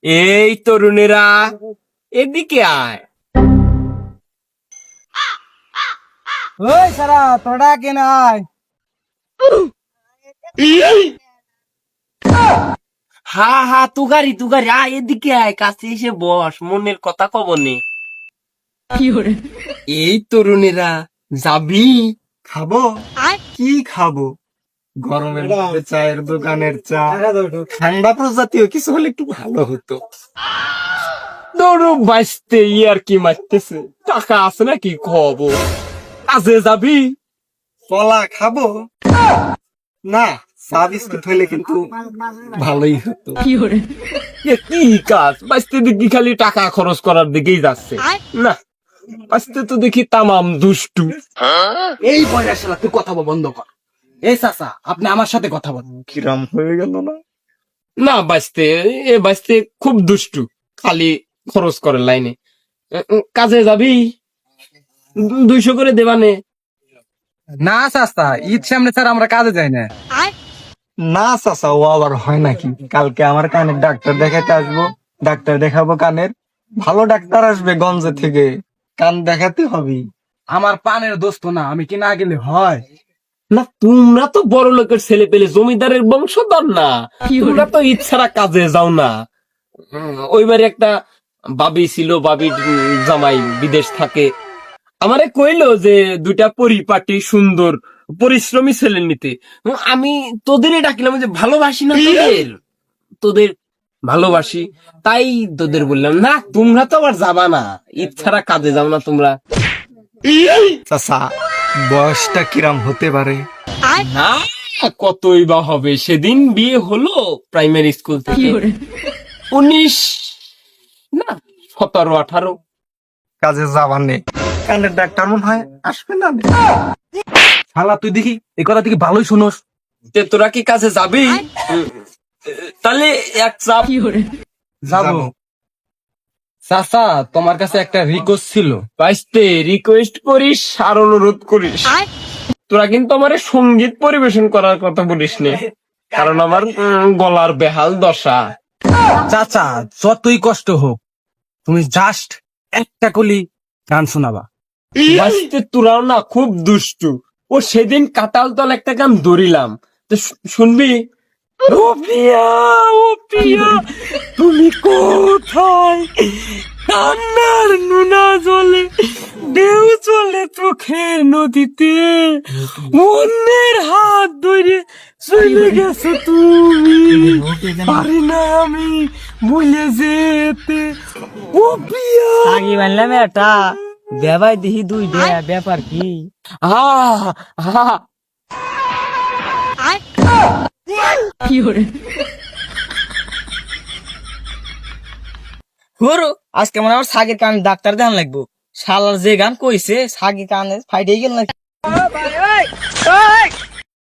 এই তরুণেরা এদিকে আয়। ওই সারা তোরা কেন আয়? হা হা তুগারি আয়, এদিকে আয়, কাছে এসে বস, মনের কথা কবনে। এই তরুণেরা যাবি? খাবো? কি খাবো? গরমের মধ্যে চায়ের দোকানের চা, ঠান্ডা প্রজাতীয় কিছু হলে একটু ভালো হতো। দৌড়ো বাঁচতে আর কি মারতেছে, টাকা আছে নাকি খাবো? কাজে যাবি? কলা খাবো? না, চা বিস্কুট হইলে কিন্তু ভালোই হতো। এ কি কাজ, বাঁচতে দেখি খালি টাকা খরচ করার দিকেই যাচ্ছে। না, বাঁচতে তো দেখি তামাম দুষ্টু। এই বয়সের সাথে তুই কথা বন্ধ কর। এই চাচা, আপনি আমার সাথে কথা বলেন। কিরাম হয়ে গেল না? না, বাঁচতে খুব দুষ্টু, খালি খরচ করে লাইনে। কাজে যাবি? 200 করে দেবানে। না চাচা, ঈদ সামনে স্যার আমরা কাজে যাই না। না চাচা, ও আবার হয় নাকি? কালকে আমার কানের ডাক্তার দেখাতে আসবো, ডাক্তার দেখাবো কানের। ভালো ডাক্তার আসবে গঞ্জে থেকে, কান দেখাতে হবে। আমার পানের দোস্ত না, আমি কি না গেলে হয়? না, তোমরা তো বড় লোকের ছেলে পেলে, জমিদারের বংশধর না, তোমরা তো ইচ্ছারা কাজে যাও না। ওইবারে একটা বাবি ছিল, বাবির জামাই বিদেশ থাকে, আমারে কইলো যে 2টা পরিপাটি সুন্দর পরিশ্রমী ছেলে নিতে। আমি তোদেরই ডাকিলাম, যে ভালোবাসি না তোদের ভালোবাসি, তাই তোদের বললাম। না, তোমরা তো আবার যাবা না, ইচ্ছারা কাজে যাও না তোমরা। চাচা, বয়সটা কিরাম হতে পারে? না, কতই বা হবে, সেদিন বিয়ে হলো প্রাইমারি স্কুল থেকে। 19 না, 17-18। কাজে যাবার নেই, কানের ডাক্তার মনে হয় আসবে না। শালা তুই দেখি এই কথা থেকে ভালোই শুনোস। তোরা কি কাজে যাবি? তাহলে এক চাপ। যাবো। চাচা, তোমার কাছে একটা রিকোয়েস্ট ছিল। বাইসতে রিকোয়েস্ট করিস আর অনুরোধ করিস, তোরা কিন্তু আমার সঙ্গীত পরিবেশন করার কথা বলিস নে, কারণ আমার গলার বেহাল দশা। চাচা, যতই কষ্ট হোক, তুমি জাস্ট একটা কলি গান শোনাবা। বাইসতে তোরাও না খুব দুষ্টু। ও সেদিন কাটাল তল একটা গান ধরিলাম, তো শুনবি? ও প্রিয়া, ও প্রিয়া, তুমি কোথায়? কান্নার নুনা জলে ঢেউ চলে চোখের নদীতে, অন্যের হাত ধরে চলে গেছো তুমি, পারি না আমি ভুলে যেতে। ও প্রিয়া, আগে মানলাম এটা বেবাই দেখি 2 ব্যাপার কি? হা হা। হরো আজকে মনে আমার সাগের কান ডাক্তার দেখান লাগবো। শালার যে গান কইছে সাগের কানে ফাইটে গেল নাকি?